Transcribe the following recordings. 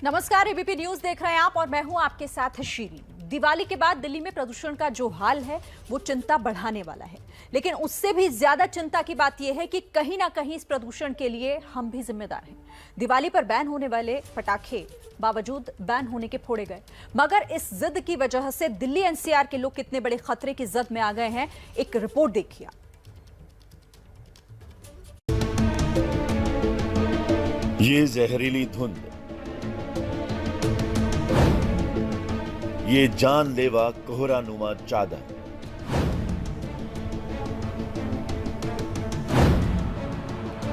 नमस्कार, ABP news देख रहे हैं आप और मैं हूं आपके साथ शीरी। दिवाली के बाद दिल्ली में प्रदूषण का जो हाल है वो चिंता बढ़ाने वाला है, लेकिन उससे भी ज्यादा चिंता की बात यह है कि कहीं ना कहीं इस प्रदूषण के लिए हम भी जिम्मेदार हैं। दिवाली पर बैन होने वाले पटाखे बावजूद बैन होने के फोड़े गए, मगर इस जिद की वजह से दिल्ली एनसीआर के लोग कितने बड़े खतरे की जद में आ गए हैं, एक रिपोर्ट देखिए। ये जहरीली धुंध, ये जानलेवा कोहरानुमा चादर,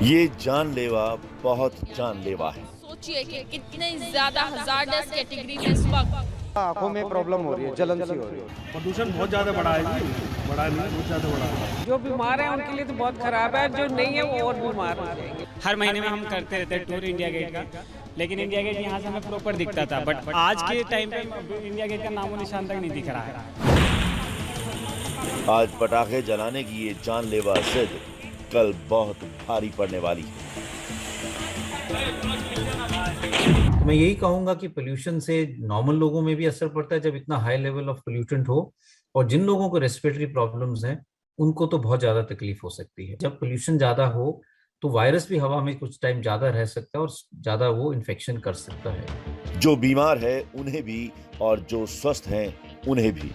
ये जानलेवा बहुत जानलेवा है। सोचिए कि कितने ज्यादा हजार्डस कैटेगरी में इस वक्त आंखों में प्रॉब्लम हो रही है, जलन सी हो रही है। प्रदूषण बहुत ज्यादा बढ़ा है जी, बढ़ा नहीं, बहुत ज्यादा बढ़ा है। जो बीमार है उनके लिए तो बहुत खराब है, जो नहीं है वो और बीमार हो जाएंगे। हर महीने में हम करते रहते हैं टूर इंडिया गेट का, लेकिन इंडिया गेट यहाँ से हमें प्रॉपर दिखता था, बट आज के टाइम पे इंडिया गेट का नामो निशान तक नहीं दिख रहा है। आज पटाखे जलाने की ये जानलेवा जिद कल बहुत भारी पड़ने वाली है। मैं यही कहूंगा कि पोल्यूशन से नॉर्मल लोगों में भी असर पड़ता है जब इतना हाई लेवल ऑफ पोल्यूटेंट हो, और जिन लोगों को रेस्पिरेटरी प्रॉब्लम्स हैं उनको तो बहुत ज्यादा तकलीफ हो सकती है। जब पोल्यूशन ज्यादा हो तो वायरस भी हवा में कुछ टाइम ज्यादा रह सकता है और ज्यादा वो इन्फेक्शन कर सकता है। जो बीमार है उन्हें भी और जो स्वस्थ हैं उन्हें भी।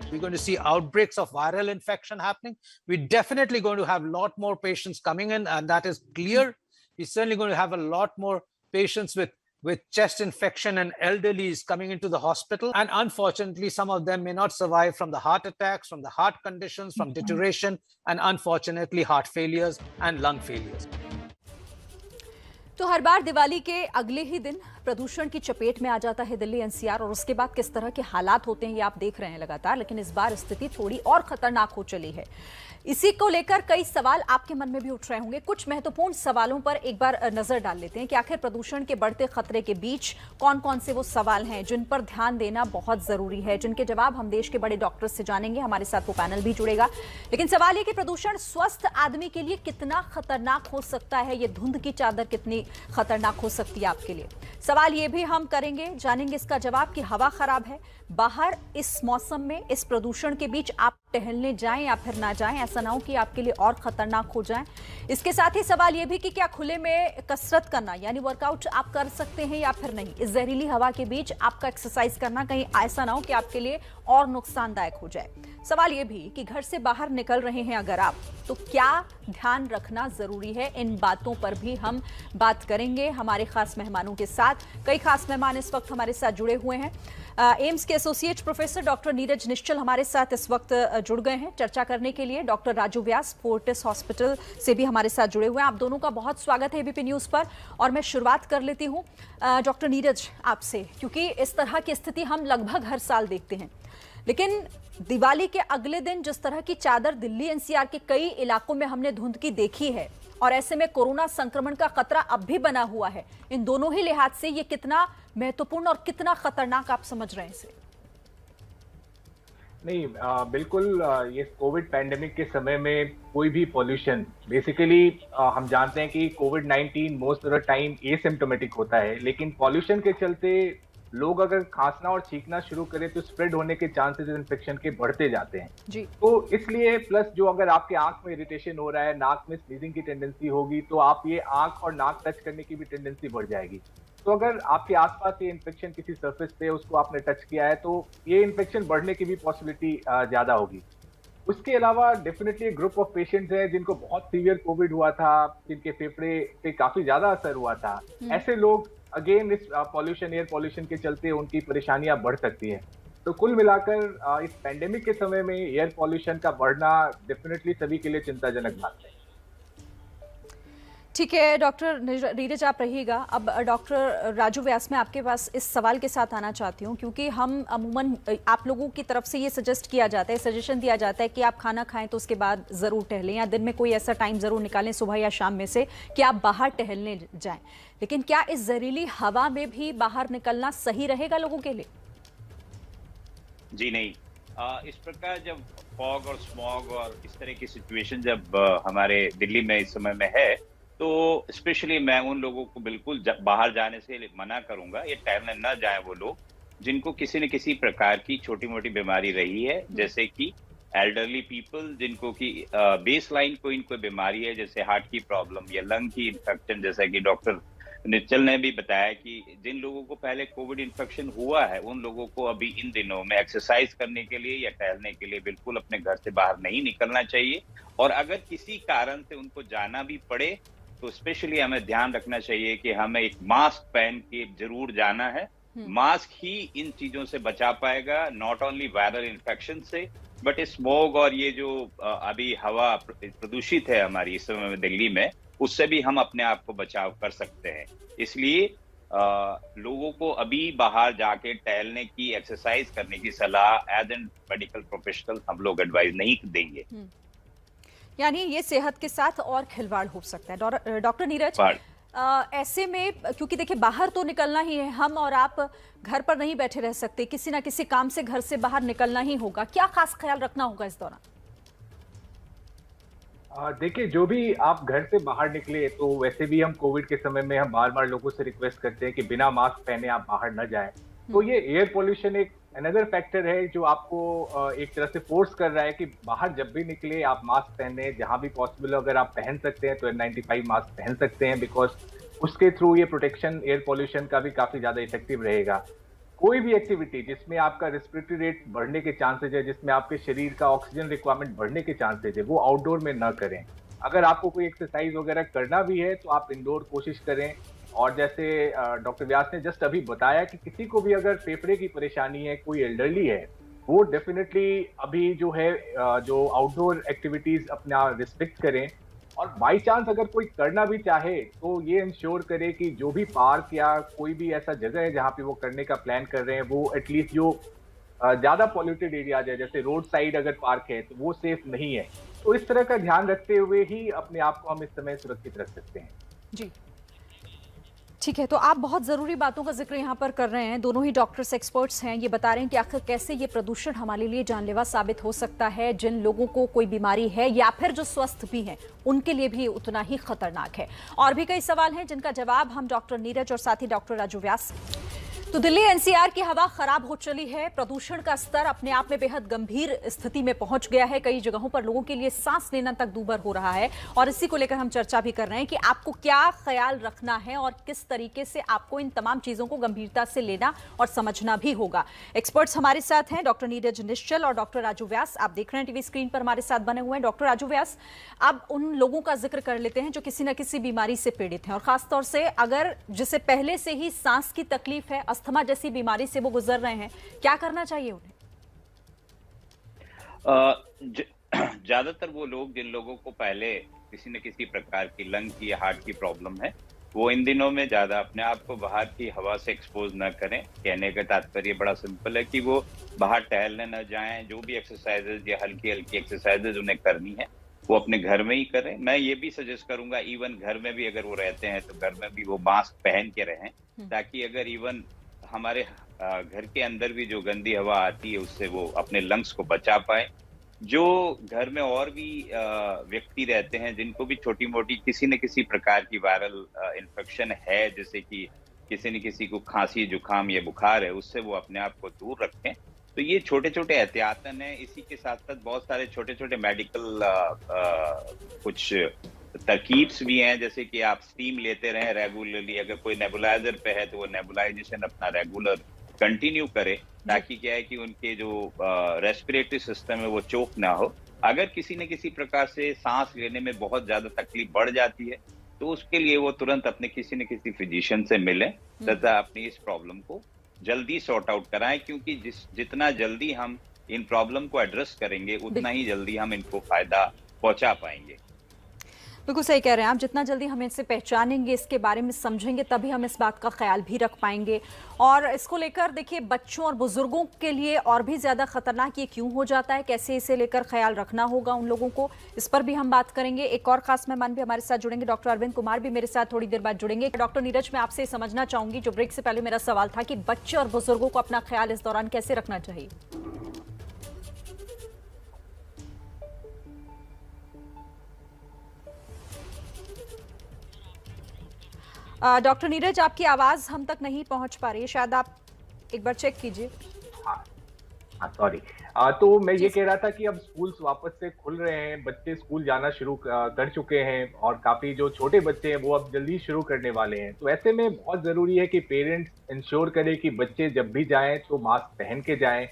We're going to see outbreaks of viral infection happening. We're definitely going to have a lot more patients coming in, and that is clear. We're certainly going to have a lot more patients with chest infection and elderlies coming into the hospital. And unfortunately, some of them may not survive from the heart attacks, from the heart conditions, from deterioration, and unfortunately, heart failures and lung failures. तो हर बार दिवाली के अगले ही दिन प्रदूषण की चपेट में आ जाता है दिल्ली एनसीआर, और उसके बाद किस तरह के हालात होते हैं ये आप देख रहे हैं लगातार। लेकिन इस बार स्थिति थोड़ी और खतरनाक हो चली है। इसी को लेकर कई सवाल आपके मन में भी उठ रहे होंगे। कुछ महत्वपूर्ण सवालों पर एक बार नजर डाल लेते हैं कि आखिर प्रदूषण के बढ़ते खतरे के बीच कौन कौन से वो सवाल हैं जिन पर ध्यान देना बहुत जरूरी है, जिनके जवाब हम देश के बड़े डॉक्टर्स से जानेंगे। हमारे साथ वो पैनल भी जुड़ेगा। लेकिन सवाल ये कि प्रदूषण स्वस्थ आदमी के लिए कितना खतरनाक हो सकता है, ये धुंध की चादर कितनी खतरनाक हो सकती है आपके लिए। सवाल ये भी हम करेंगे, जानेंगे इसका जवाब कि हवा खराब है, बाहर इस मौसम में इस प्रदूषण के बीच आप टहलने जाएं या फिर ना जाएं, ऐसा ना हो कि आपके लिए और खतरनाक हो जाए। इसके साथ ही सवाल यह भी कि क्या खुले में कसरत करना यानी वर्कआउट आप कर सकते हैं या फिर नहीं। इस जहरीली हवा के बीच आपका एक्सरसाइज करना कहीं ऐसा ना हो कि आपके लिए और नुकसानदायक हो जाए। सवाल यह भी कि घर से बाहर निकल रहे हैं अगर आप, तो क्या ध्यान रखना जरूरी है। इन बातों पर भी हम बात करेंगे हमारे खास मेहमानों के साथ। कई खास मेहमान इस वक्त हमारे साथ जुड़े हुए हैं। एम्स के एसोसिएट प्रोफेसर डॉक्टर नीरज निश्चल हमारे साथ इस वक्त जुड़ गए हैं चर्चा करने के लिए। डॉक्टर राजू व्यास फोर्टिस हॉस्पिटल से भी हमारे साथ जुड़े हुए हैं। आप दोनों का बहुत स्वागत है एबीपी न्यूज पर। और मैं शुरुआत कर लेती हूं डॉक्टर नीरज आपसे, क्योंकि इस तरह की स्थिति हम लगभग हर साल देखते हैं, लेकिन दिवाली के अगले दिन जिस तरह की चादर दिल्ली एनसीआर के कई इलाकों में हमने धुंध की देखी है, और ऐसे में कोरोना संक्रमण का खतरा अब भी बना हुआ है, इन दोनों ही लिहाज से ये कितना महत्वपूर्ण और कितना खतरनाक आप समझ रहे हैं इसे? नहीं, बिल्कुल। ये कोविड पैंडेमिक के समय में कोई भी पॉल्यूशन, बेसिकली हम जानते हैं कि कोविड-19 most of the time asymptomatic होता है, लेकिन पॉल्यूशन के चलते लोग अगर खांसना और छींकना शुरू करें तो स्प्रेड होने के चांसेस इन्फेक्शन के बढ़ते जाते हैं जी। तो इसलिए प्लस जो अगर आपके आंख में इरिटेशन हो रहा है, नाक में स्नीजिंग की टेंडेंसी होगी, तो आप ये आंख और नाक टच करने की भी टेंडेंसी बढ़ जाएगी। तो अगर आपके आसपास ये इन्फेक्शन किसी सरफेस पे उसको आपने टच किया है तो ये इन्फेक्शन बढ़ने की भी पॉसिबिलिटी ज्यादा होगी। उसके अलावा डेफिनेटली ग्रुप ऑफ पेशेंट्स हैं जिनको बहुत सीवियर कोविड हुआ था, जिनके फेफड़े पे काफी ज्यादा असर हुआ था। ऐसे लोग अगेन इस पॉल्यूशन, एयर पॉल्यूशन के चलते उनकी परेशानियां बढ़ सकती हैं। तो कुल मिलाकर इस पैंडेमिक के समय में एयर पॉल्यूशन का बढ़ना डेफिनेटली सभी के लिए चिंताजनक बात है। ठीक है डॉक्टर नीरज, आप रहिएगा। अब डॉक्टर राजू व्यास, मैं आपके पास इस सवाल के साथ आना चाहती हूँ, क्योंकि हम अमूमन आप लोगों की तरफ से ये सजेस्ट किया जाता है, सजेशन दिया जाता है कि आप खाना खाएं तो उसके बाद ज़रूर टहलें, या दिन में कोई ऐसा टाइम ज़रूर निकालें सुबह या शाम में से कि आप बाहर टहलने जाएं। लेकिन क्या इस जहरीली हवा में भी बाहर निकलना सही रहेगा लोगों के लिए? जी नहीं। इस प्रकार जब फॉग और स्मॉग और इस तरह की सिचुएशन जब हमारे दिल्ली में इस समय में है, तो स्पेशली मैं उन लोगों को बिल्कुल बाहर जाने से मना करूंगा, ये टहलने न जाए वो लोग जिनको किसी न किसी प्रकार की छोटी मोटी बीमारी रही है, जैसे कि एल्डरली पीपल जिनको कि बेस लाइन कोई बीमारी है, जैसे हार्ट की प्रॉब्लम या लंग की इन्फेक्शन, जैसा कि डॉक्टर निश्चल ने भी बताया कि जिन लोगों को पहले कोविड इन्फेक्शन हुआ है उन लोगों को अभी इन दिनों में एक्सरसाइज करने के लिए या टहलने के लिए बिल्कुल अपने घर से बाहर नहीं निकलना चाहिए। और अगर किसी कारण से उनको जाना भी पड़े तो स्पेशली हमें ध्यान रखना चाहिए कि हमें एक मास्क पहन के जरूर जाना है। मास्क ही इन चीजों से बचा पाएगा, नॉट ओनली वायरल इन्फेक्शन से बट स्मोग और ये जो अभी हवा प्रदूषित है हमारी इस समय में दिल्ली में, उससे भी हम अपने आप को बचाव कर सकते हैं। इसलिए लोगों को अभी बाहर जाके टहलने की, एक्सरसाइज करने की सलाह एज एन मेडिकल प्रोफेशनल हम लोग एडवाइस नहीं देंगे। यानी ये सेहत के साथ और खिलवाड़ हो सकता है। डॉक्टर नीरज, ऐसे में क्योंकि देखिए बाहर तो निकलना ही है, हम और आप घर पर नहीं बैठे रह सकते, किसी ना किसी काम से घर से बाहर निकलना ही होगा, क्या खास ख्याल रखना होगा इस दौरान? देखिए, जो भी आप घर से बाहर निकले तो वैसे भी हम कोविड के समय में हम बार बार लोगों से रिक्वेस्ट करते हैं कि बिना मास्क पहने आप बाहर न जाएं। तो ये एयर पोल्यूशन एक अनदर फैक्टर है जो आपको एक तरह से फोर्स कर रहा है कि बाहर जब भी निकले आप मास्क पहने, जहां भी पॉसिबल अगर आप पहन सकते हैं तो N95 मास्क पहन सकते हैं, बिकॉज उसके थ्रू ये प्रोटेक्शन एयर पोल्यूशन का भी काफी ज्यादा इफेक्टिव रहेगा। कोई भी एक्टिविटी जिसमें आपका रेस्पिरेटरी रेट बढ़ने के चांसेज है, जिसमें आपके शरीर का ऑक्सीजन रिक्वायरमेंट बढ़ने के चांसेज है, वो आउटडोर में न करें। अगर आपको कोई एक्सरसाइज वगैरह करना भी है तो आप इंडोर कोशिश करें। और जैसे डॉक्टर व्यास ने जस्ट अभी बताया कि किसी को भी अगर फेफड़े की परेशानी है, कोई एल्डरली है, वो डेफिनेटली अभी जो है जो आउटडोर एक्टिविटीज अपना रिस्ट्रिक्ट करें। और बाई चांस अगर कोई करना भी चाहे तो ये इंश्योर करे कि जो भी पार्क या कोई भी ऐसा जगह है जहाँ पे वो करने का प्लान कर रहे हैं, वो एटलीस्ट जो ज्यादा पॉल्यूटेड एरियाज है, जैसे रोड साइड अगर पार्क है तो वो सेफ नहीं है। तो इस तरह का ध्यान रखते हुए ही अपने आप को हम इस समय सुरक्षित रख सकते हैं। जी ठीक है, तो आप बहुत ज़रूरी बातों का जिक्र यहाँ पर कर रहे हैं, दोनों ही डॉक्टर्स एक्सपर्ट्स हैं, ये बता रहे हैं कि आखिर कैसे ये प्रदूषण हमारे लिए जानलेवा साबित हो सकता है। जिन लोगों को कोई बीमारी है या फिर जो स्वस्थ भी हैं उनके लिए भी उतना ही खतरनाक है। और भी कई सवाल हैं जिनका जवाब हम डॉक्टर नीरज और साथ ही डॉक्टर राजू व्यास। तो दिल्ली एनसीआर की हवा खराब हो चली है, प्रदूषण का स्तर अपने आप में बेहद गंभीर स्थिति में पहुंच गया है, कई जगहों पर लोगों के लिए सांस लेना तक दूभर हो रहा है। और इसी को लेकर हम चर्चा भी कर रहे हैं कि आपको क्या ख्याल रखना है और किस तरीके से आपको इन तमाम चीजों को गंभीरता से लेना और समझना भी होगा। एक्सपर्ट्स हमारे साथ हैं, डॉक्टर नीरज निश्चल और डॉक्टर राजू व्यास। आप देख रहे हैं टीवी स्क्रीन पर हमारे साथ बने हुए हैं। डॉक्टर राजू व्यास, अब उन लोगों का जिक्र कर लेते हैं जो किसी न किसी बीमारी से पीड़ित हैं और खासतौर से अगर जिसे पहले से ही सांस की तकलीफ है, अस्थमा जैसी बीमारी से वो गुजर रहे हैं, क्या करना चाहिए उन्हें? ज्यादातर वो लोग जिन लोगों को पहले किसी न किसी प्रकार की लंग की या हार्ट की प्रॉब्लम है, वो इन दिनों में ज्यादा अपने आप को बाहर की हवा से एक्सपोज न करें। कहने का तात्पर्य बड़ा सिंपल है कि वो बाहर टहलने न जाएं, जो भी एक्सरसाइजेज या हल्की हल्की एक्सरसाइजेज उन्हें करनी है वो अपने घर में ही करें। मैं ये भी सजेस्ट करूंगा इवन घर में भी अगर वो रहते हैं तो घर में भी वो मास्क पहन के रहें, ताकि अगर इवन हमारे घर के अंदर भी जो गंदी हवा आती है उससे वो अपने लंग्स को बचा पाए। जो घर में और भी व्यक्ति रहते हैं जिनको भी छोटी मोटी किसी न किसी प्रकार की वायरल इन्फेक्शन है, जैसे कि किसी न किसी को खांसी जुकाम या बुखार है, उससे वो अपने आप को दूर रखें। तो ये छोटे छोटे एहतियातन है। इसी के साथ साथ बहुत सारे छोटे छोटे मेडिकल कुछ तरकीब्स भी हैं, जैसे कि आप स्टीम लेते रहें रेगुलरली। अगर कोई नेबुलाइजर पे है तो वो नेबुलाइजेशन अपना रेगुलर कंटिन्यू करे, ताकि क्या है कि उनके जो रेस्पिरेटरी सिस्टम है वो चोक ना हो। अगर किसी न किसी प्रकार से सांस लेने में बहुत ज्यादा तकलीफ बढ़ जाती है तो उसके लिए वो तुरंत अपने किसी न किसी फिजिशियन से मिलें तथा अपनी इस प्रॉब्लम को जल्दी सॉर्ट आउट कराएं, क्योंकि जितना जल्दी हम इन प्रॉब्लम को एड्रेस करेंगे उतना ही जल्दी हम इनको फायदा पहुंचा पाएंगे। बिल्कुल सही कह रहे हैं आप, जितना जल्दी हम इसे पहचानेंगे, इसके बारे में समझेंगे, तभी हम इस बात का ख्याल भी रख पाएंगे। और इसको लेकर देखिए बच्चों और बुजुर्गों के लिए और भी ज़्यादा खतरनाक ये क्यों हो जाता है, कैसे इसे लेकर ख्याल रखना होगा उन लोगों को, इस पर भी हम बात करेंगे। एक और खास मेहमान भी हमारे साथ जुड़ेंगे, डॉक्टर अरविंद कुमार भी मेरे साथ थोड़ी देर बाद जुड़ेंगे। डॉक्टर नीरज, मैं आपसे समझना चाहूंगी, जो ब्रेक से पहले मेरा सवाल था कि बच्चे और बुजुर्गों को अपना ख्याल इस दौरान कैसे रखना चाहिए? डॉक्टर नीरज, आपकी आवाज हम तक नहीं पहुंच पा रही है, शायद आप एक बार चेक कीजिए। सॉरी। तो मैं ये कह रहा था कि अब स्कूल्स वापस से खुल रहे हैं, बच्चे स्कूल जाना शुरू कर चुके हैं और काफी जो छोटे बच्चे हैं वो अब जल्दी शुरू करने वाले हैं। तो ऐसे में बहुत जरूरी है कि पेरेंट्स इंश्योर करें कि बच्चे जब भी जाएं तो मास्क पहन के जाएं।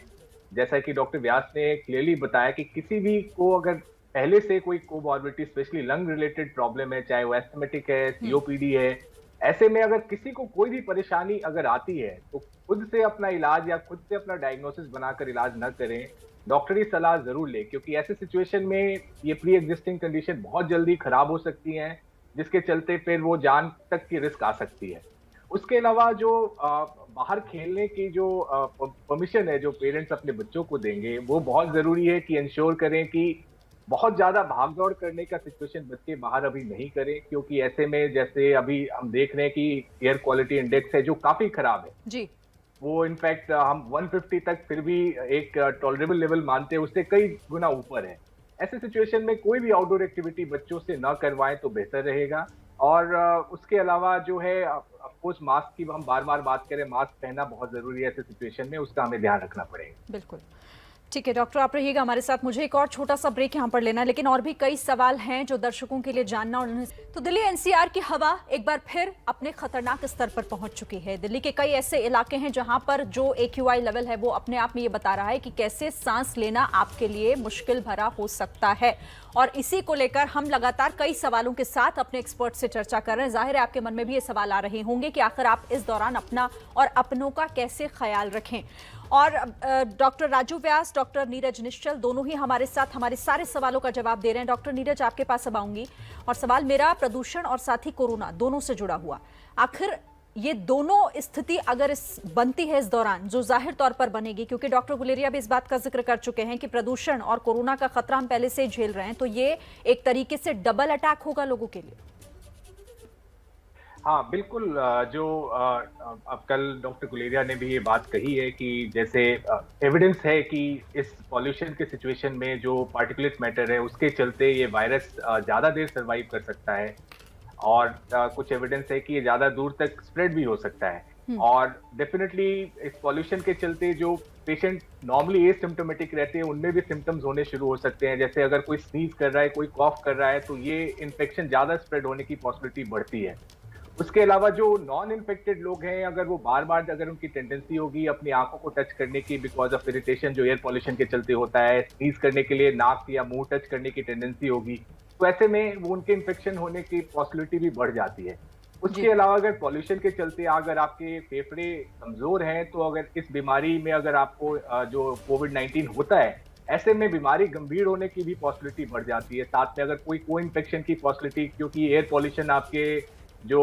जैसा कि डॉक्टर व्यास ने क्लियरली बताया कि किसी भी को अगर पहले से कोई comorbidity, specially lung related problem है, चाहे वो एस्थमेटिक है, सीओपीडी है, ऐसे में अगर किसी को कोई भी परेशानी अगर आती है तो खुद से अपना इलाज या खुद से अपना डायग्नोसिस बनाकर इलाज न करें, डॉक्टरी सलाह जरूर लें, क्योंकि ऐसे सिचुएशन में ये प्री एग्जिस्टिंग कंडीशन बहुत जल्दी खराब हो सकती हैं, जिसके चलते फिर वो जान तक की रिस्क आ सकती है। उसके अलावा जो बाहर खेलने की जो परमिशन है जो पेरेंट्स अपने बच्चों को देंगे, वो बहुत जरूरी है कि इंश्योर करें कि बहुत ज्यादा भागदौड़ करने का सिचुएशन बच्चे बाहर अभी नहीं करें, क्योंकि ऐसे में जैसे अभी हम देख रहे हैं कि एयर क्वालिटी इंडेक्स है जो काफी खराब है जी, वो इनफैक्ट हम 150 तक फिर भी एक टॉलरेबल लेवल मानते हैं, उससे कई गुना ऊपर है। ऐसे सिचुएशन में कोई भी आउटडोर एक्टिविटी बच्चों से न करवाएं तो बेहतर रहेगा। और उसके अलावा जो है ऑफकोर्स मास्क की हम बार बार बात करें, मास्क पहनना बहुत जरूरी है ऐसे सिचुएशन में, उसका हमें ध्यान रखना पड़ेगा। बिल्कुल ठीक है डॉक्टर, आप रहिएगा हमारे साथ। मुझे एक और छोटा सा ब्रेक यहाँ पर लेना है, लेकिन और भी कई सवाल हैं जो दर्शकों के लिए जानना और उन्हें। तो दिल्ली एनसीआर की हवा एक बार फिर अपने खतरनाक स्तर पर पहुंच चुकी है। दिल्ली के कई ऐसे इलाके हैं जहां पर जो AQI लेवल है वो अपने आप में ये बता रहा है कि कैसे सांस लेना आपके लिए मुश्किल भरा हो सकता है। और इसी को लेकर हम लगातार कई सवालों के साथ अपने एक्सपर्ट से चर्चा कर रहे हैं। जाहिर है आपके मन में भी ये सवाल आ रहे होंगे कि आखिर आप इस दौरान अपना और अपनों का कैसे ख्याल रखें। और डॉक्टर राजू व्यास, डॉक्टर नीरज निश्चल दोनों ही हमारे साथ हमारे सारे सवालों का जवाब दे रहे हैं। डॉक्टर नीरज, आपके पास अब आऊंगी और सवाल मेरा प्रदूषण और साथ ही कोरोना दोनों से जुड़ा हुआ। आखिर ये दोनों स्थिति अगर बनती है इस दौरान, जो जाहिर तौर पर बनेगी, क्योंकि डॉक्टर गुलेरिया भी इस बात का जिक्र कर चुके हैं कि प्रदूषण और कोरोना का खतरा हम पहले से झेल रहे हैं, तो ये एक तरीके से डबल अटैक होगा लोगों के लिए। हाँ बिल्कुल, जो अब कल डॉक्टर गुलेरिया ने भी ये बात कही है कि जैसे एविडेंस है कि इस पॉल्यूशन के सिचुएशन में जो पार्टिकुलेट मैटर है उसके चलते ये वायरस ज़्यादा देर सर्वाइव कर सकता है, और कुछ एविडेंस है कि ये ज़्यादा दूर तक स्प्रेड भी हो सकता है। और डेफिनेटली इस पॉल्यूशन के चलते जो पेशेंट नॉर्मली एसिम्प्टोमेटिक रहते हैं उनमें भी सिम्टम्स होने शुरू हो सकते हैं। जैसे अगर कोई स्नीज कर रहा है, कोई कॉफ कर रहा है, तो ये इन्फेक्शन ज़्यादा स्प्रेड होने की पॉसिबिलिटी बढ़ती है। उसके अलावा जो नॉन इन्फेक्टेड लोग हैं, अगर वो बार बार अगर उनकी टेंडेंसी होगी अपनी आंखों को टच करने की बिकॉज ऑफ इरिटेशन जो एयर पॉल्यूशन के चलते होता है, स्नीज करने के लिए नाक या मुंह टच करने की टेंडेंसी होगी, तो ऐसे में वो उनके इन्फेक्शन होने की पॉसिबिलिटी भी बढ़ जाती है। उसके अलावा अगर पॉल्यूशन के चलते अगर आपके फेफड़े कमजोर हैं, तो अगर इस बीमारी में अगर आपको जो कोविड-19 होता है, ऐसे में बीमारी गंभीर होने की भी पॉसिबिलिटी बढ़ जाती है। साथ में अगर कोई को-इन्फेक्शन की पॉसिबिलिटी, क्योंकि एयर पॉल्यूशन आपके जो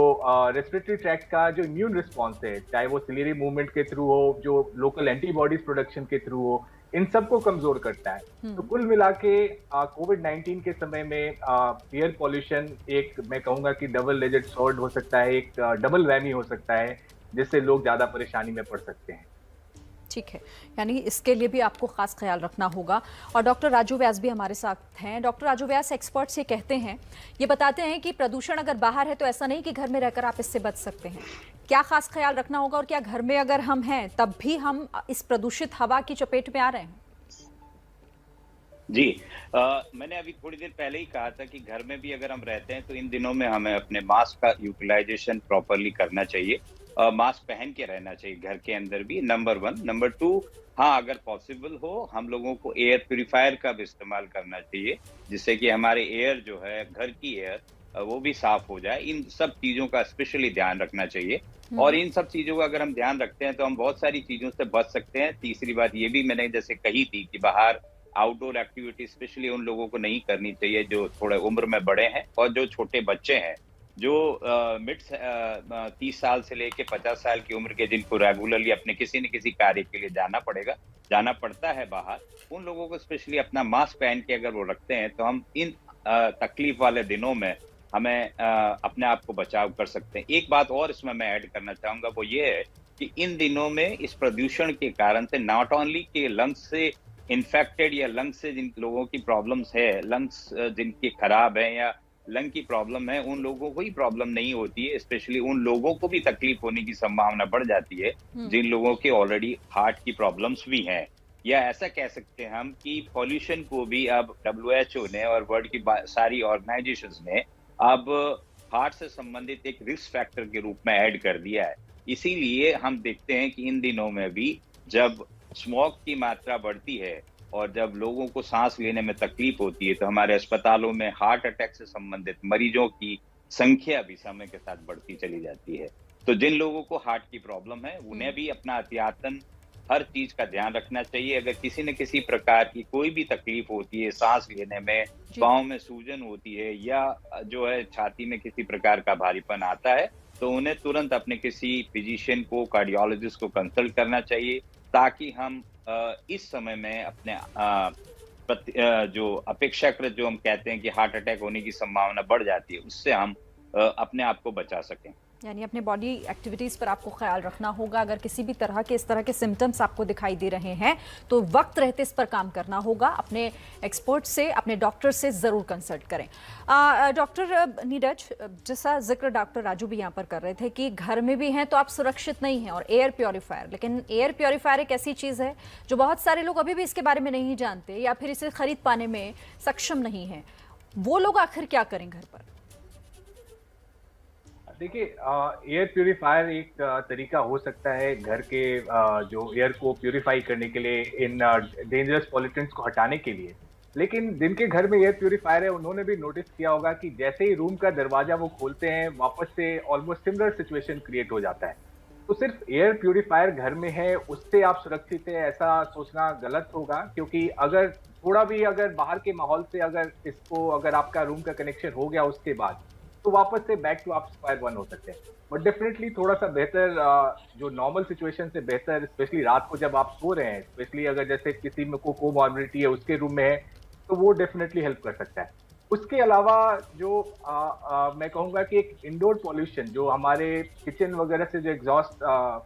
रेस्पिरेटरी ट्रैक्ट का जो इम्यून रिस्पॉन्स है, चाहे वो सिलेरी मूवमेंट के थ्रू हो, जो लोकल एंटीबॉडीज प्रोडक्शन के थ्रू हो, इन सबको कमजोर करता है। तो कुल मिला के कोविड-19 के समय में एयर पॉल्यूशन एक, मैं कहूंगा कि डबल एजेड स्वॉर्ड हो सकता है, एक डबल वैमी हो सकता है, जिससे लोग ज्यादा परेशानी में पड़ सकते हैं। ठीक है, यानी इसके लिए भी आपको खास ख्याल रखना होगा। और डॉक्टर राजू व्यास भी हमारे साथ हैं। डॉक्टर राजू व्यास, एक्सपर्ट्स ये कहते हैं, ये बताते हैं कि प्रदूषण अगर बाहर है तो ऐसा नहीं कि घर में रहकर आप इससे बच सकते हैं। क्या खास ख्याल रखना होगा और क्या घर में अगर हम हैं तब भी हम इस प्रदूषित हवा की चपेट में आ रहे हैं? जी, मैंने अभी थोड़ी देर पहले ही कहा था कि घर में भी अगर हम रहते हैं तो इन दिनों में हमें अपने मास्क का यूटिलाइजेशन प्रॉपरली करना चाहिए। मास्क पहन के रहना चाहिए घर के अंदर भी, नंबर 1। नंबर 2, हाँ अगर पॉसिबल हो हम लोगों को एयर प्यूरिफायर का भी इस्तेमाल करना चाहिए, जिससे कि हमारे एयर जो है, घर की एयर वो भी साफ हो जाए। इन सब चीजों का स्पेशली ध्यान रखना चाहिए। और इन सब चीजों का अगर हम ध्यान रखते हैं तो हम बहुत सारी चीजों से बच सकते हैं। तीसरी बात ये भी मैंने जैसे कही थी कि बाहर आउटडोर एक्टिविटी स्पेशली उन लोगों को नहीं करनी चाहिए जो थोड़े उम्र में बड़े हैं और जो छोटे बच्चे हैं, जो मिड 30 साल से लेके 50 साल की उम्र के, जिनको रेगुलरली अपने किसी न किसी कार्य के लिए जाना पड़ता है बाहर, उन लोगों को स्पेशली अपना मास्क पहन के अगर वो रखते हैं तो हम इन तकलीफ वाले दिनों में हमें अपने आप को बचाव कर सकते हैं। एक बात और इसमें मैं ऐड करना चाहूंगा, वो ये है कि इन दिनों में इस प्रदूषण के कारण से नॉट ओनली के लंग्स से इन्फेक्टेड या लंग्स से जिन लोगों की प्रॉब्लम्स है, लंग्स जिनके खराब हैं या लंग की प्रॉब्लम है उन लोगों को ही प्रॉब्लम नहीं होती है, स्पेशली उन लोगों को भी तकलीफ होने की संभावना बढ़ जाती है जिन लोगों के ऑलरेडी हार्ट की प्रॉब्लम्स भी हैं। या ऐसा कह सकते हैं हम कि पॉल्यूशन को भी अब WHO ने और वर्ल्ड की सारी ऑर्गेनाइजेशंस ने अब हार्ट से संबंधित एक रिस्क फैक्टर के रूप में ऐड कर दिया है। इसीलिए हम देखते हैं कि इन दिनों में भी जब स्मोक की मात्रा बढ़ती है और जब लोगों को सांस लेने में तकलीफ होती है तो हमारे अस्पतालों में हार्ट अटैक से संबंधित मरीजों की संख्या भी समय के साथ बढ़ती चली जाती है। तो जिन लोगों को हार्ट की प्रॉब्लम है उन्हें भी अपना एहतियातन हर चीज का ध्यान रखना चाहिए। अगर किसी न किसी प्रकार की कोई भी तकलीफ होती है, सांस लेने में, पाँव में सूजन होती है या जो है छाती में किसी प्रकार का भारीपन आता है, तो उन्हें तुरंत अपने किसी फिजिशियन को, कार्डियोलॉजिस्ट को कंसल्ट करना चाहिए, ताकि हम इस समय में अपने जो अपेक्षाकृत जो हम कहते हैं कि हार्ट अटैक होने की संभावना बढ़ जाती है, उससे हम अपने आप को बचा सकें। यानी अपने बॉडी एक्टिविटीज़ पर आपको ख्याल रखना होगा। अगर किसी भी तरह के इस तरह के सिम्टम्स आपको दिखाई दे रहे हैं तो वक्त रहते इस पर काम करना होगा। अपने एक्सपर्ट से, अपने डॉक्टर से ज़रूर कंसल्ट करें। डॉक्टर नीरज, जैसा जिक्र डॉक्टर राजू भी यहाँ पर कर रहे थे कि घर में भी हैं तो आप सुरक्षित नहीं हैं, और एयर प्योरीफायर, लेकिन एयर प्योरीफायर एक ऐसी चीज़ है जो बहुत सारे लोग अभी भी इसके बारे में नहीं जानते या फिर इसे खरीद पाने में सक्षम नहीं हैं। वो लोग आखिर क्या करें घर पर? देखिए, एयर प्यूरीफायर एक तरीका हो सकता है घर के जो एयर को प्यूरीफाई करने के लिए, इन डेंजरस पॉल्यूटेंट्स को हटाने के लिए। लेकिन जिनके घर में एयर प्यूरीफायर है उन्होंने भी नोटिस किया होगा कि जैसे ही रूम का दरवाजा वो खोलते हैं, वापस से ऑलमोस्ट सिमिलर सिचुएशन क्रिएट हो जाता है। तो सिर्फ एयर प्यूरीफायर घर में है उससे आप सुरक्षित है ऐसा सोचना गलत होगा, क्योंकि अगर थोड़ा भी अगर बाहर के माहौल से अगर आपका रूम का कनेक्शन हो गया उसके बाद, तो वापस से बैक टू आप स्क्वायर वन हो सकते हैं। बट डेफिनेटली थोड़ा सा बेहतर, जो नॉर्मल सिचुएशन से बेहतर, स्पेशली रात को जब आप सो रहे हैं, स्पेशली अगर जैसे किसी में को कोमॉर्बिडिटी है उसके रूम में है, तो वो डेफिनेटली हेल्प कर सकता है। उसके अलावा जो मैं कहूँगा कि एक इंडोर पॉल्यूशन, जो हमारे किचन वगैरह से जो एग्जॉस्ट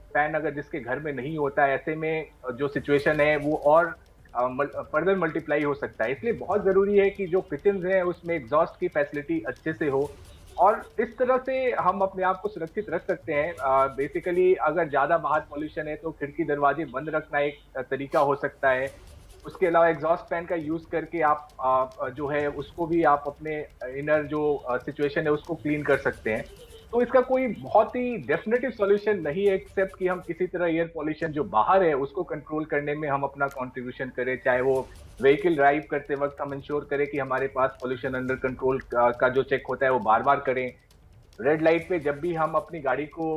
फैन अगर जिसके घर में नहीं होता है, ऐसे में जो सिचुएशन है वो और फर्दर मल्टीप्लाई हो सकता है। इसलिए बहुत जरूरी है कि जो किचन हैं उसमें एग्जॉस्ट की फैसिलिटी अच्छे से हो, और इस तरह से हम अपने आप को सुरक्षित रख सकते हैं। बेसिकली अगर ज्यादा बाहर पॉल्यूशन है तो खिड़की दरवाजे बंद रखना एक तरीका हो सकता है। उसके अलावा एग्जॉस्ट फैन का यूज करके आप जो है उसको भी आप अपने इनर जो सिचुएशन है उसको क्लीन कर सकते हैं। तो इसका कोई बहुत ही डेफिनेटिव सॉल्यूशन नहीं है, एक्सेप्ट कि हम किसी तरह एयर पॉल्यूशन जो बाहर है उसको कंट्रोल करने में हम अपना कंट्रीब्यूशन करें। चाहे वो व्हीकल ड्राइव करते वक्त हम इंश्योर करें कि हमारे पास पॉल्यूशन अंडर कंट्रोल का जो चेक होता है वो बार बार करें। रेड लाइट पे जब भी हम अपनी गाड़ी को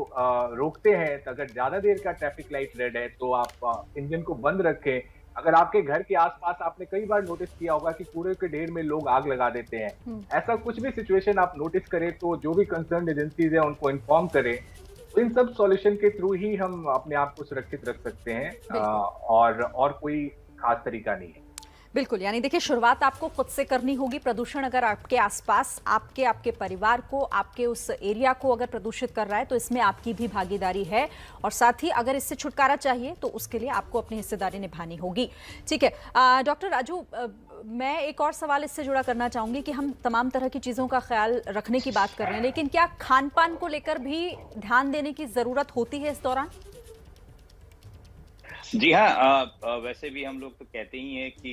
रोकते हैं, तो अगर ज्यादा देर का ट्रैफिक लाइट रेड है तो आप इंजन को बंद रखें। अगर आपके घर के आसपास आपने कई बार नोटिस किया होगा कि कूड़े के ढेर में लोग आग लगा देते हैं, ऐसा कुछ भी सिचुएशन आप नोटिस करें तो जो भी कंसर्न एजेंसीज है उनको इन्फॉर्म करें। तो इन सब सॉल्यूशन के थ्रू ही हम अपने आप को सुरक्षित रख सकते हैं, और कोई खास तरीका नहीं है। बिल्कुल, यानी देखिए, शुरुआत आपको खुद से करनी होगी। प्रदूषण अगर आपके आसपास, आपके परिवार को, आपके उस एरिया को अगर प्रदूषित कर रहा है तो इसमें आपकी भी भागीदारी है, और साथ ही अगर इससे छुटकारा चाहिए तो उसके लिए आपको अपनी हिस्सेदारी निभानी होगी। ठीक है डॉक्टर राजू, मैं एक और सवाल इससे जुड़ा करना चाहूंगी कि हम तमाम तरह की चीज़ों का ख्याल रखने की बात कर रहे हैं, लेकिन क्या खान पान को लेकर भी ध्यान देने की ज़रूरत होती है इस दौरान? जी हाँ, वैसे भी हम लोग तो कहते ही हैं कि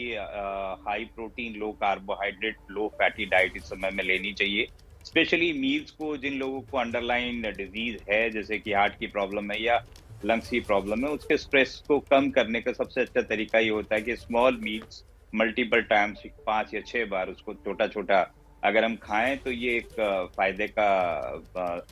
high protein, low carbohydrate, low fatty diet इस समय में लेनी चाहिए। स्पेशली मील्स को, जिन लोगों को अंडरलाइन डिजीज है जैसे कि हार्ट की प्रॉब्लम है या लंग्स की प्रॉब्लम है, उसके स्ट्रेस को कम करने का सबसे अच्छा तरीका ये होता है कि स्मॉल मील्स मल्टीपल टाइम्स, 5 या 6 बार उसको छोटा छोटा अगर हम खाएं तो ये एक फायदे का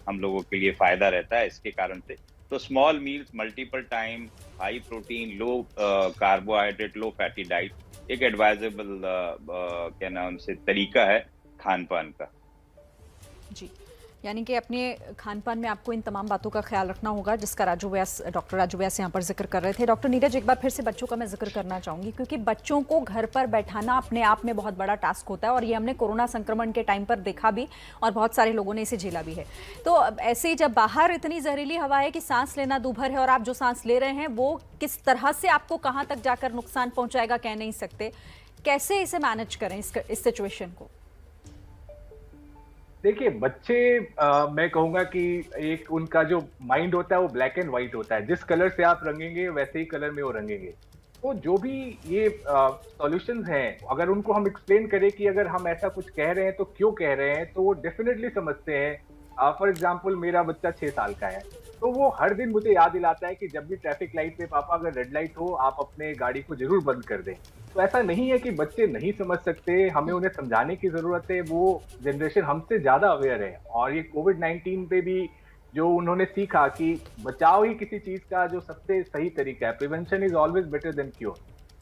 हम लोगों के लिए फायदा रहता है इसके कारण से। तो small meals multiple time, high protein, low carbohydrate, low fatty diet एक एडवाइजेबल क्या नाम से तरीका है खान पान का। जी, यानी कि अपने खान पान में आपको इन तमाम बातों का ख्याल रखना होगा, जिसका डॉक्टर राजू व्यास यहाँ पर जिक्र कर रहे थे। डॉक्टर नीरज, एक बार फिर से बच्चों का मैं जिक्र करना चाहूँगी, क्योंकि बच्चों को घर पर बैठाना अपने आप में बहुत बड़ा टास्क होता है, और ये हमने कोरोना संक्रमण के टाइम पर देखा भी, और बहुत सारे लोगों ने इसे झेला भी है। तो ऐसे ही जब बाहर इतनी जहरीली हवा है कि सांस लेना दूभर है, और आप जो सांस ले रहे हैं वो किस तरह से आपको कहाँ तक जाकर नुकसान पहुँचाएगा कह नहीं सकते, कैसे इसे मैनेज करें इस सिचुएशन को? देखिए बच्चे मैं कहूंगा कि एक उनका जो माइंड होता है वो ब्लैक एंड व्हाइट होता है, जिस कलर से आप रंगेंगे वैसे ही कलर में वो रंगेंगे। तो जो भी ये सॉल्यूशंस हैं, अगर उनको हम एक्सप्लेन करें कि अगर हम ऐसा कुछ कह रहे हैं तो क्यों कह रहे हैं, तो वो डेफिनेटली समझते हैं। फॉर एग्जांपल मेरा बच्चा 6 साल का है, तो वो हर दिन मुझे याद दिलाता है कि जब भी ट्रैफिक लाइट पे पापा अगर रेड लाइट हो आप अपने गाड़ी को जरूर बंद कर दें। तो ऐसा नहीं है कि बच्चे नहीं समझ सकते, हमें उन्हें समझाने की जरूरत है। वो जनरेशन हमसे ज्यादा अवेयर है, और ये कोविड-19 पे भी जो उन्होंने सीखा कि बचाव ही किसी चीज का जो सबसे सही तरीका है, prevention is always better than cure.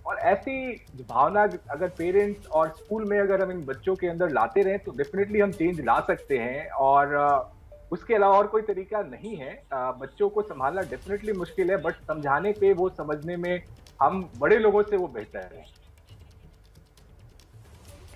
और ऐसी भावना अगर पेरेंट्स और स्कूल में अगर हम इन बच्चों के अंदर लाते रहें तो डेफिनेटली हम चेंज ला सकते हैं। और उसके अलावा और कोई तरीका नहीं है। बच्चों को संभालना डेफिनेटली मुश्किल है, बट समझाने पे, वो समझने में हम बड़े लोगों से वो बेहतर है।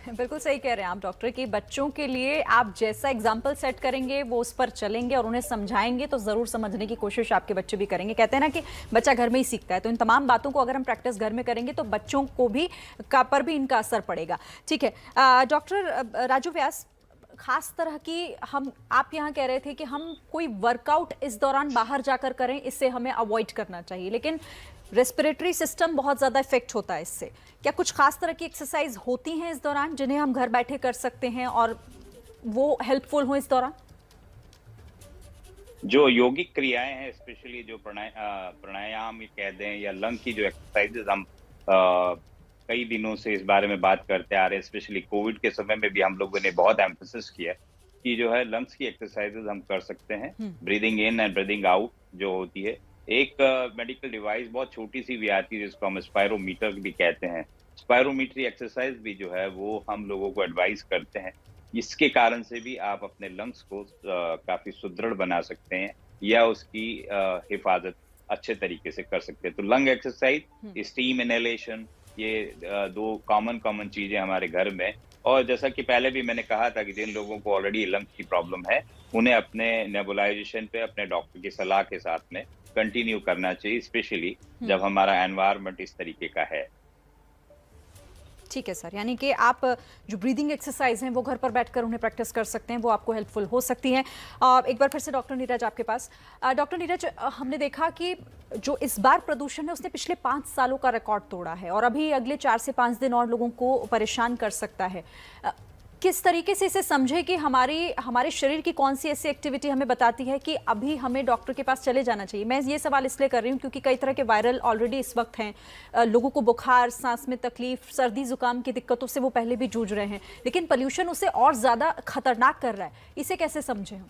बिल्कुल सही कह रहे हैं आप डॉक्टर कि बच्चों के लिए आप जैसा एग्जाम्पल सेट करेंगे वो उस पर चलेंगे और उन्हें समझाएंगे तो जरूर समझने की कोशिश आपके बच्चे भी करेंगे। कहते हैं ना कि बच्चा घर में ही सीखता है, तो इन तमाम बातों को अगर हम प्रैक्टिस घर में करेंगे तो बच्चों को भी पर भी इनका असर पड़ेगा। ठीक है डॉक्टर राजू व्यास, खास तरह की आप यहाँ कह रहे थे कि हम कोई वर्कआउट इस दौरान बाहर जाकर करें, इससे हमें अवॉइड करना चाहिए, लेकिन रेस्पिरेटरी सिस्टम बहुत ज़्यादा इफेक्ट होता है इससे। क्या कुछ खास तरह की एक्सरसाइज होती हैं इस दौरान जिन्हें हम घर बैठे कर सकते हैं और वो हेल्पफुल हो इस दौरान? जो योगिक क्रियाएं हैं, स्पेशली जो प्राणायाम कह दें या लंग की जो एक्सरसाइजेज, हम कई दिनों से इस बारे में बात करते आ रहे हैं। स्पेशली कोविड के समय में भी हम लोगों ने बहुत एम्फेसिस किया कि जो है लंग्स की एक्सरसाइजेज हम कर सकते हैं। Breathing in and breathing out जो होती है, एक मेडिकल डिवाइस बहुत छोटी सी भी आती है जिसको हम स्पायरोमीटर भी कहते हैं। स्पायरोमीटरी एक्सरसाइज भी जो है वो हम लोगों को एडवाइस करते हैं। इसके कारण से भी आप अपने लंग्स को काफी सुदृढ़ बना सकते हैं या उसकी हिफाजत अच्छे तरीके से कर सकते हैं। तो लंग एक्सरसाइज, स्टीम इनहेलेशन, ये दो कॉमन चीजें हमारे घर में। और जैसा कि पहले भी मैंने कहा था कि जिन लोगों को ऑलरेडी लंग्स की प्रॉब्लम है उन्हें अपने नेबुलाइजेशन पे अपने डॉक्टर की सलाह के साथ में कंटिन्यू करना चाहिए, स्पेशली जब हमारा एनवायरनमेंट इस तरीके का है। ठीक है सर, यानी कि आप जो ब्रीदिंग एक्सरसाइज हैं वो घर पर बैठकर उन्हें प्रैक्टिस कर सकते हैं, वो आपको हेल्पफुल हो सकती हैं। एक बार फिर से डॉक्टर नीरज आपके पास। डॉक्टर नीरज, हमने देखा कि जो इस बार प्रदूषण है उसने पिछले 5 सालों का रिकॉर्ड तोड़ा है और अभी अगले 4 से 5 दिन और लोगों को परेशान कर सकता है। किस तरीके से इसे समझे कि हमारे शरीर की कौन सी ऐसी एक्टिविटी हमें बताती है कि अभी हमें डॉक्टर के पास चले जाना चाहिए? मैं ये सवाल इसलिए कर रही हूँ क्योंकि कई तरह के वायरल ऑलरेडी इस वक्त हैं। लोगों को बुखार, सांस में तकलीफ, सर्दी जुकाम की दिक्कतों से वो पहले भी जूझ रहे हैं, लेकिन पोल्यूशन उसे और ज़्यादा खतरनाक कर रहा है। इसे कैसे समझें हम?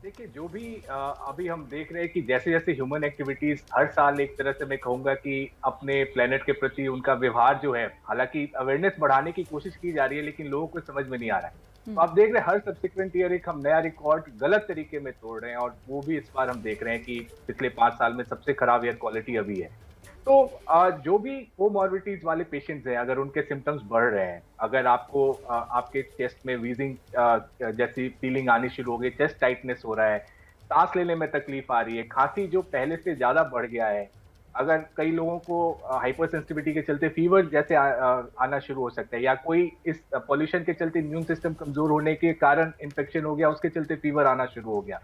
देखिए, जो भी अभी हम देख रहे हैं कि जैसे जैसे ह्यूमन एक्टिविटीज हर साल एक तरह से मैं कहूंगा कि अपने प्लेनेट के प्रति उनका व्यवहार जो है, हालांकि अवेयरनेस बढ़ाने की कोशिश की जा रही है लेकिन लोगों को समझ में नहीं आ रहा है। तो आप देख रहे हैं हर सब्सिक्वेंट ईयर एक हम नया रिकॉर्ड गलत तरीके में तोड़ रहे हैं, और वो भी इस बार हम देख रहे हैं कि पिछले 5 साल में सबसे खराब एयर क्वालिटी अभी है। तो जो भी कोमॉर्बिडिटीज वाले पेशेंट्स हैं, अगर उनके सिम्टम्स बढ़ रहे हैं, अगर आपको आपके चेस्ट में वीजिंग जैसी फीलिंग आनी शुरू हो गई, चेस्ट टाइटनेस हो रहा है, सांस लेने में तकलीफ आ रही है, खांसी जो पहले से ज्यादा बढ़ गया है, अगर कई लोगों को हाइपर सेंसिटिविटी के चलते फीवर जैसे आना शुरू हो सकता है, या कोई इस पॉल्यूशन के चलते इम्यून सिस्टम कमजोर होने के कारण इन्फेक्शन हो गया, उसके चलते फीवर आना शुरू हो गया,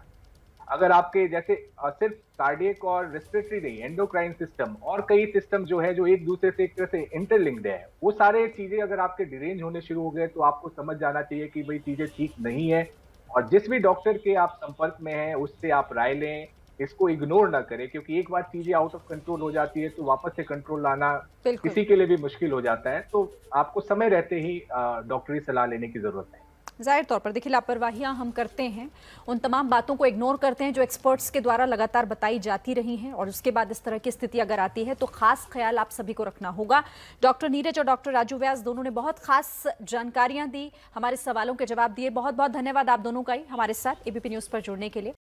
अगर आपके जैसे सिर्फ कार्डियक और रेस्पिरेटरी नहीं, एंडोक्राइन सिस्टम और कई सिस्टम जो है जो एक दूसरे से एक तरह से इंटरलिंक्ड है, वो सारे चीजें अगर आपके डिरेंज होने शुरू हो गए तो आपको समझ जाना चाहिए कि भाई चीजें ठीक नहीं है, और जिस भी डॉक्टर के आप संपर्क में हैं उससे आप राय लें, इसको इग्नोर ना करें, क्योंकि एक बार चीजें आउट ऑफ कंट्रोल हो जाती है तो वापस से कंट्रोल लाना किसी के लिए भी मुश्किल हो जाता है। तो आपको समय रहते ही डॉक्टरी सलाह लेने की जरूरत है। जाहिर तौर पर देखिए, लापरवाहियां हम करते हैं, उन तमाम बातों को इग्नोर करते हैं जो एक्सपर्ट्स के द्वारा लगातार बताई जाती रही हैं, और उसके बाद इस तरह की स्थिति अगर आती है तो खास ख्याल आप सभी को रखना होगा। डॉक्टर नीरज और डॉक्टर राजू व्यास दोनों ने बहुत खास जानकारियां दी, हमारे सवालों के जवाब दिए। बहुत बहुत धन्यवाद आप दोनों का ही हमारे साथ एबीपी न्यूज पर जुड़ने के लिए।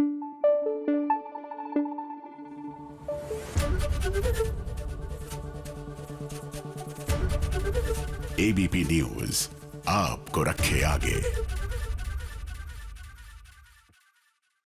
एबीपी न्यूज आपको रखे आगे।